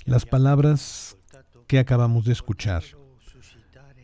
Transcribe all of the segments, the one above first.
Las palabras que acabamos de escuchar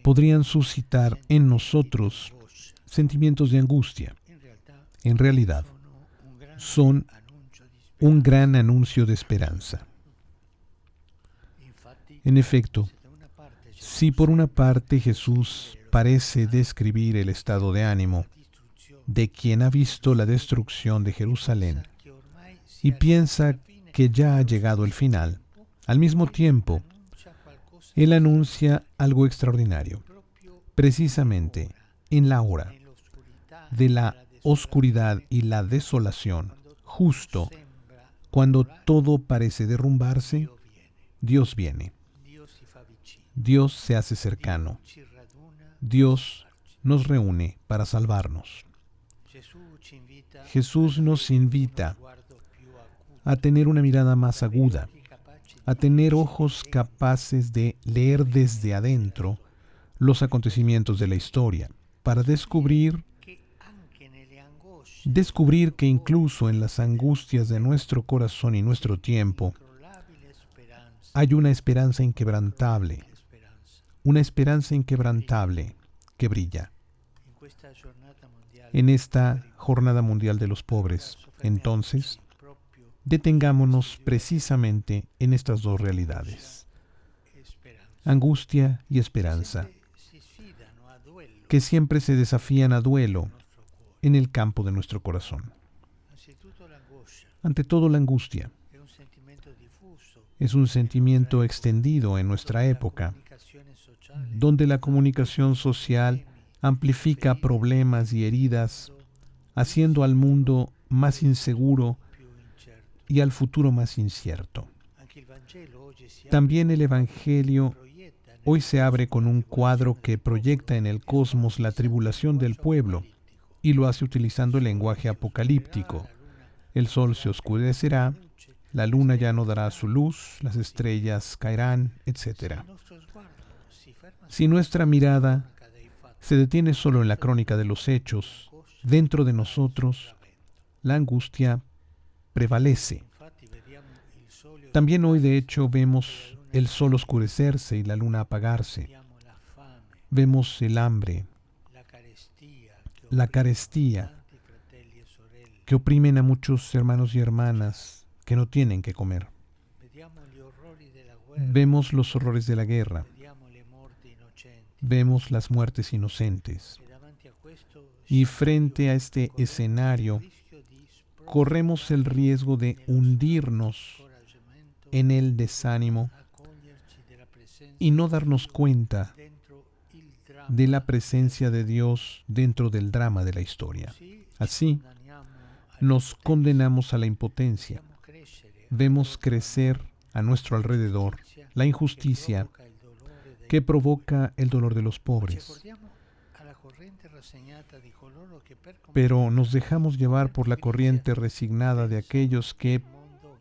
podrían suscitar en nosotros sentimientos de angustia. En realidad, son un gran anuncio de esperanza. En efecto, si por una parte Jesús parece describir el estado de ánimo de quien ha visto la destrucción de Jerusalén y piensa que ya ha llegado el final, al mismo tiempo, Él anuncia algo extraordinario, precisamente en la hora de la oscuridad y la desolación, justo cuando todo parece derrumbarse, Dios viene. Dios se hace cercano. Dios nos reúne para salvarnos. Jesús nos invita a tener una mirada más aguda, a tener ojos capaces de leer desde adentro los acontecimientos de la historia, para descubrir que incluso en las angustias de nuestro corazón y nuestro tiempo, hay una esperanza inquebrantable que brilla. En esta Jornada Mundial de los Pobres, entonces, detengámonos precisamente en estas dos realidades, angustia y esperanza, que siempre se desafían a duelo en el campo de nuestro corazón. Ante todo, la angustia es un sentimiento extendido en nuestra época, donde la comunicación social amplifica problemas y heridas, haciendo al mundo más inseguro y al futuro más incierto. También el Evangelio hoy se abre con un cuadro que proyecta en el cosmos la tribulación del pueblo y lo hace utilizando el lenguaje apocalíptico. El sol se oscurecerá, la luna ya no dará su luz, las estrellas caerán, etc. Si nuestra mirada se detiene solo en la crónica de los hechos, dentro de nosotros, la angustia prevalece. También hoy, de hecho, vemos el sol oscurecerse y la luna apagarse. Vemos el hambre, la carestía, que oprimen a muchos hermanos y hermanas que no tienen que comer. Vemos los horrores de la guerra. Vemos las muertes inocentes. Y frente a este escenario, corremos el riesgo de hundirnos en el desánimo y no darnos cuenta de la presencia de Dios dentro del drama de la historia. Así, nos condenamos a la impotencia. Vemos crecer a nuestro alrededor la injusticia que provoca el dolor de los pobres. Pero nos dejamos llevar por la corriente resignada de aquellos que,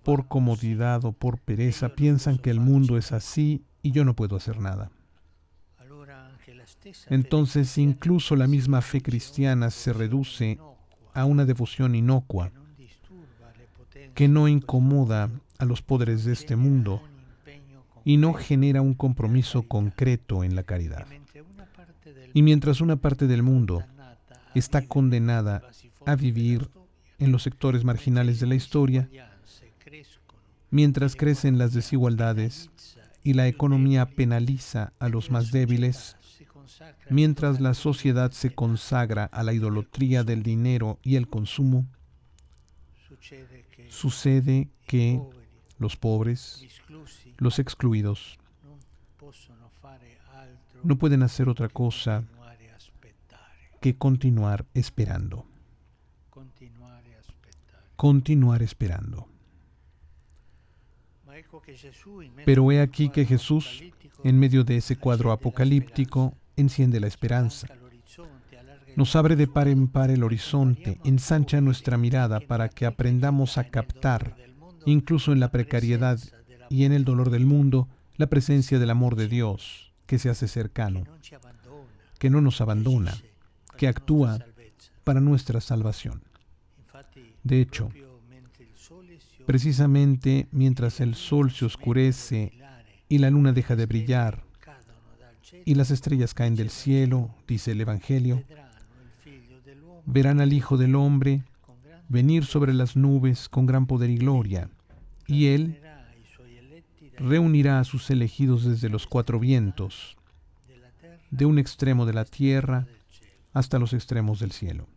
por comodidad o por pereza, piensan que el mundo es así y yo no puedo hacer nada. Entonces, incluso la misma fe cristiana se reduce a una devoción inocua que no incomoda a los poderes de este mundo y no genera un compromiso concreto en la caridad. Y mientras una parte del mundo está condenada a vivir en los sectores marginales de la historia, mientras crecen las desigualdades y la economía penaliza a los más débiles, mientras la sociedad se consagra a la idolatría del dinero y el consumo, sucede que los pobres, los excluidos, no pueden hacer otra cosa que continuar esperando. Continuar esperando. Pero he aquí que Jesús, en medio de ese cuadro apocalíptico, enciende la esperanza. Nos abre de par en par el horizonte, ensancha nuestra mirada para que aprendamos a captar, incluso en la precariedad y en el dolor del mundo, la presencia del amor de Dios, que se hace cercano, que no nos abandona, que actúa para nuestra salvación. De hecho, Precisamente mientras el sol se oscurece y la luna deja de brillar y las estrellas caen del cielo, dice el Evangelio, verán al Hijo del Hombre venir sobre las nubes con gran poder y gloria, y Él reunirá a sus elegidos desde los cuatro vientos, de un extremo de la tierra hasta los extremos del cielo.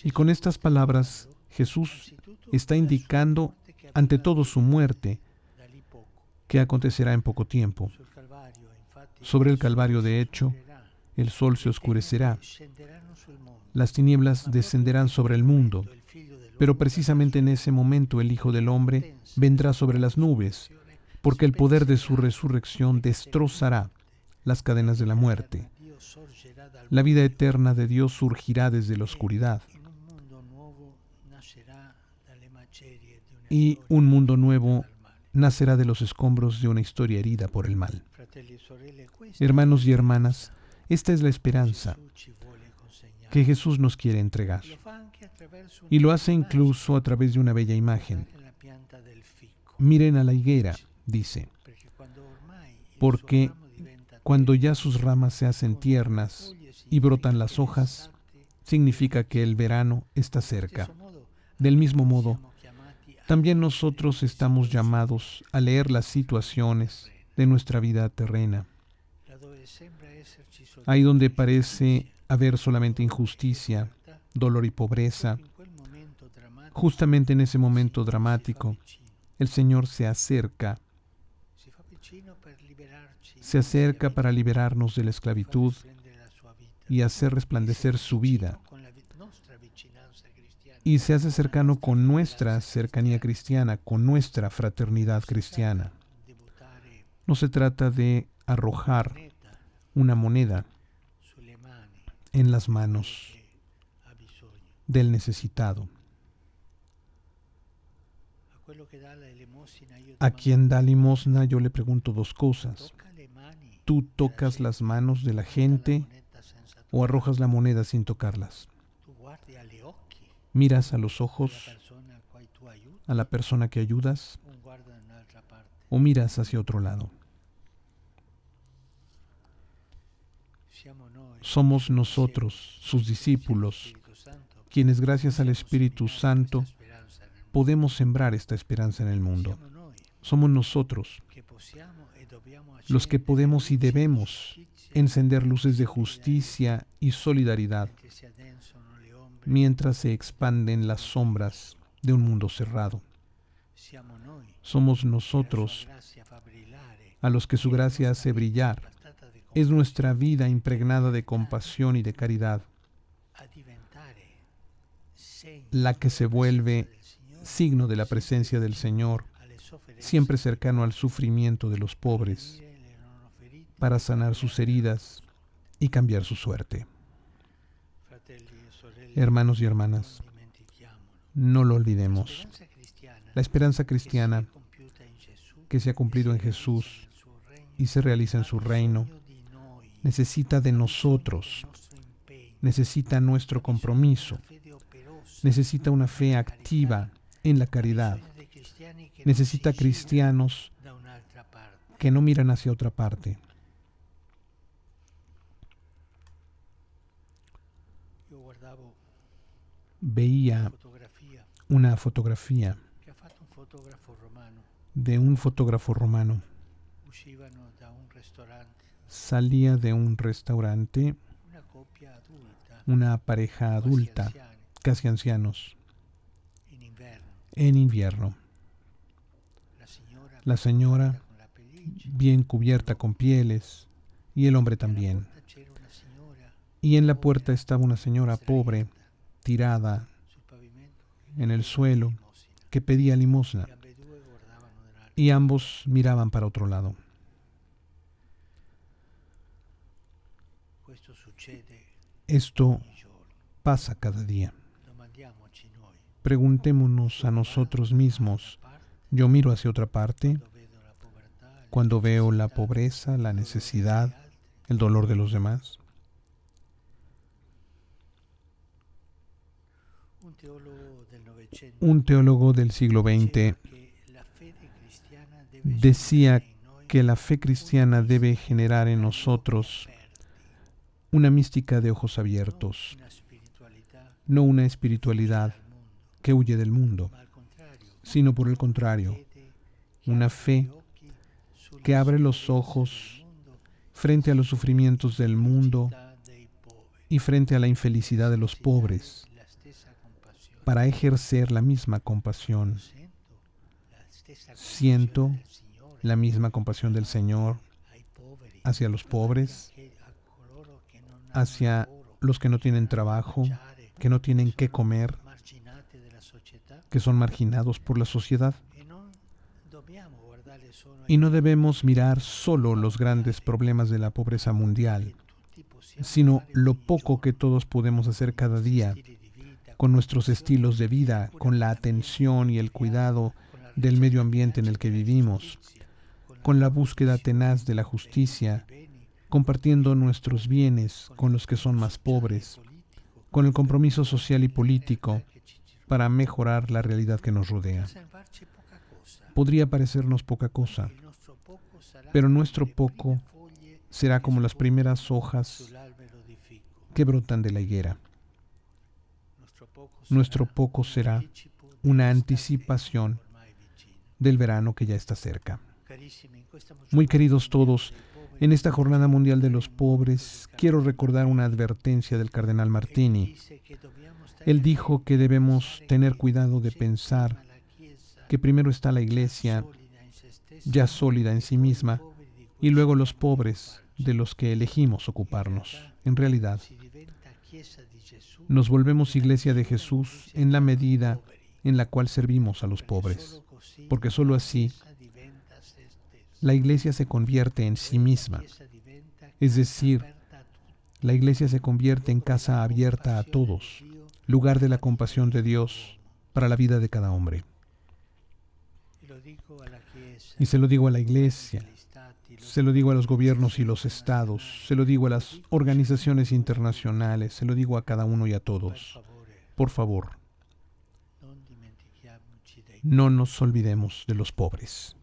Y con estas palabras, Jesús está indicando ante todo su muerte, que acontecerá en poco tiempo. Sobre el Calvario, de hecho, el sol se oscurecerá, las tinieblas descenderán sobre el mundo, pero precisamente en ese momento el Hijo del Hombre vendrá sobre las nubes, porque el poder de su resurrección destrozará las cadenas de la muerte. La vida eterna de Dios surgirá desde la oscuridad, y un mundo nuevo nacerá de los escombros de una historia herida por el mal. Hermanos y hermanas, esta es la esperanza que Jesús nos quiere entregar. Y lo hace incluso a través de una bella imagen. Miren a la higuera, dice, porque cuando ya sus ramas se hacen tiernas y brotan las hojas, significa que el verano está cerca. Del mismo modo, también nosotros estamos llamados a leer las situaciones de nuestra vida terrena. Ahí donde parece haber solamente injusticia, dolor y pobreza, justamente en ese momento dramático, el Señor se acerca para liberarnos de la esclavitud y hacer resplandecer su vida. Y se hace cercano con nuestra cercanía cristiana, con nuestra fraternidad cristiana. No se trata de arrojar una moneda en las manos del necesitado. A quien da limosna yo le pregunto dos cosas. ¿Tú tocas las manos de la gente o arrojas la moneda sin tocarlas? ¿Miras a los ojos a la persona que ayudas o miras hacia otro lado? Somos nosotros, sus discípulos, quienes gracias al Espíritu Santo podemos sembrar esta esperanza en el mundo. Somos nosotros los que podemos y debemos encender luces de justicia y solidaridad mientras se expanden las sombras de un mundo cerrado. Somos nosotros a los que su gracia hace brillar. Es nuestra vida impregnada de compasión y de caridad la que se vuelve signo de la presencia del Señor, siempre cercano al sufrimiento de los pobres, para sanar sus heridas y cambiar su suerte. Hermanos y hermanas, no lo olvidemos. La esperanza cristiana que se ha cumplido en Jesús y se realiza en su reino necesita de nosotros, necesita nuestro compromiso, necesita una fe activa en la caridad, necesita cristianos que no miran hacia otra parte. Veía una fotografía de un fotógrafo romano. Salía de un restaurante una pareja adulta, casi ancianos, en invierno. La señora bien cubierta con pieles y el hombre también. Y en la puerta estaba una señora pobre, tirada en el suelo, que pedía limosna. Y ambos miraban para otro lado. Esto pasa cada día. Preguntémonos a nosotros mismos, ¿yo miro hacia otra parte cuando veo la pobreza, la necesidad, el dolor de los demás? Un teólogo del siglo XX decía que la fe cristiana debe generar en nosotros una mística de ojos abiertos, no una espiritualidad que huye del mundo, sino por el contrario, una fe que abre los ojos frente a los sufrimientos del mundo y frente a la infelicidad de los pobres, para ejercer la misma compasión. Siento la misma compasión del Señor hacia los pobres, hacia los que no tienen trabajo, que no tienen qué comer, que son marginados por la sociedad. Y no debemos mirar solo los grandes problemas de la pobreza mundial, sino lo poco que todos podemos hacer cada día con nuestros estilos de vida, con la atención y el cuidado del medio ambiente en el que vivimos, con la búsqueda tenaz de la justicia, compartiendo nuestros bienes con los que son más pobres, con el compromiso social y político para mejorar la realidad que nos rodea. Podría parecernos poca cosa, pero nuestro poco será como las primeras hojas que brotan de la higuera. Nuestro poco será una anticipación del verano que ya está cerca. Muy queridos todos, en esta Jornada Mundial de los Pobres, quiero recordar una advertencia del cardenal Martini. Él dijo que debemos tener cuidado de pensar que primero está la Iglesia, ya sólida en sí misma, y luego los pobres de los que elegimos ocuparnos. En realidad, nos volvemos Iglesia de Jesús en la medida en la cual servimos a los pobres, porque sólo así la Iglesia se convierte en sí misma, es decir, la Iglesia se convierte en casa abierta a todos, lugar de la compasión de Dios para la vida de cada hombre. Y se lo digo a la Iglesia, se lo digo a los gobiernos y los estados, se lo digo a las organizaciones internacionales, se lo digo a cada uno y a todos. Por favor, no nos olvidemos de los pobres.